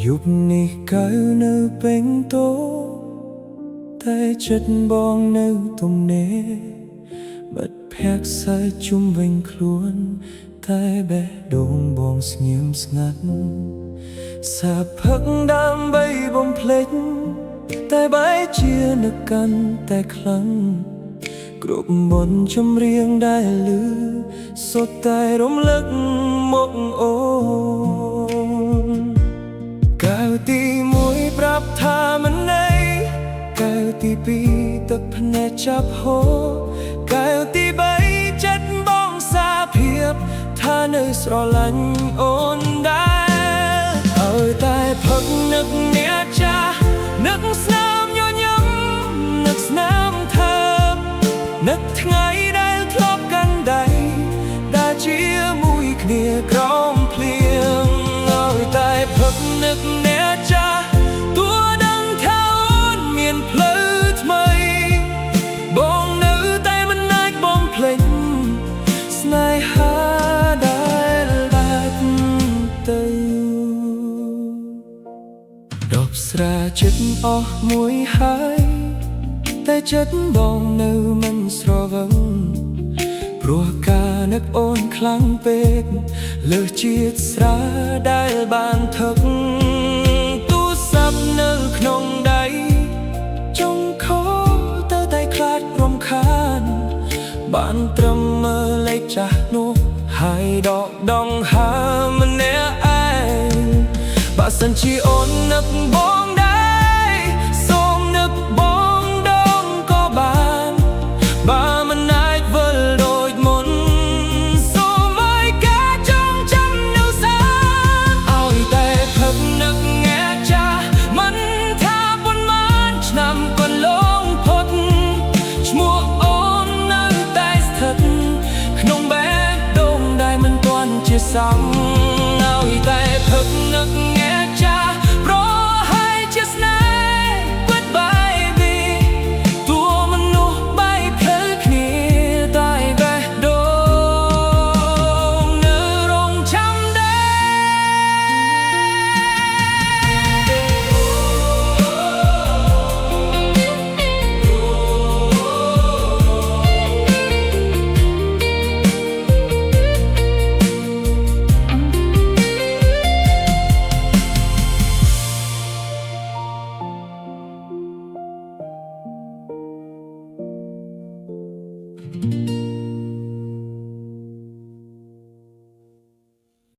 Dụcនេះកើនៅពេញតោតែចិត្តបងនៅទំនេរបាត់ភ័ក្រសើជុំវិញខ្លួនតែបេះដូងបងស្ងៀមស្ងាត់សាផឹកដើម្បីបំភ្លេចតែបែរជានឹកកាន់តែខ្លាំងគ្រប់មន្តចម្រៀងដែលឮសុទ្ធតែរំលឹកមកអូនកាវទីមួយប្រាប់ថាមិនណីកាវទីពីរទឹកភ្នែកចាប់ហូរកាវទីបីចិត្តបងសាភាពថានៅស្រឡាញ់អូនដែរឲ្យតែផឹកនឹកអ្នកចាស់នឹកស្នាមញញឹមនឹកស្នាមថើបនឹកថ្ងៃដែលធ្លាប់កាន់ដៃដែលជាមួយគ្នាក្រោមភ្លៀងឲ្យតែផឹកនឹកអ្នកចាស់ទោះដឹងថាអូនមានផ្លូវថ្មីបងនៅតែមិនអាចបំភ្លេចស្នេហាដែលបាត់ទៅដប់ស្រាចិត្តអស់មួយហើយតែចិត្តបងនៅមិនស្រវឹងព្រោះការនឹកអូនខ្លាំងពេកលើសជាតិស្រាដែលបានថឹកទូរស័ព្ទនៅក្នុងដៃចុងខោទៅតែខ្លាចរំខានបានត្រឹមមើលលេខចាស់នោះហើយដកដង្ហើមម្នាក់ឯងបើសិនជាអូននឹកបងដែរសូមនឹកបងដងក៏បានបើមិនអាចវិលដូចមុនសូមឲ្យការចងចាំនៅសានឲ្យតែផឹកនឹកងាចាស់មិនថាប៉ុន្មានឆ្នាំកន្លងផុតឈ្មោះអូននៅតែស្ថិតក្នុងបេះដូងដែលមិនទាន់ជាសមឲ្យតែផឹកនឹកងាចាស់ប្រហែលជាស្នេហ៍ Goodbye baby តួមនុស្សបែកផ្លូវគ្នាតែបេះដូងនៅរងចាំដែរ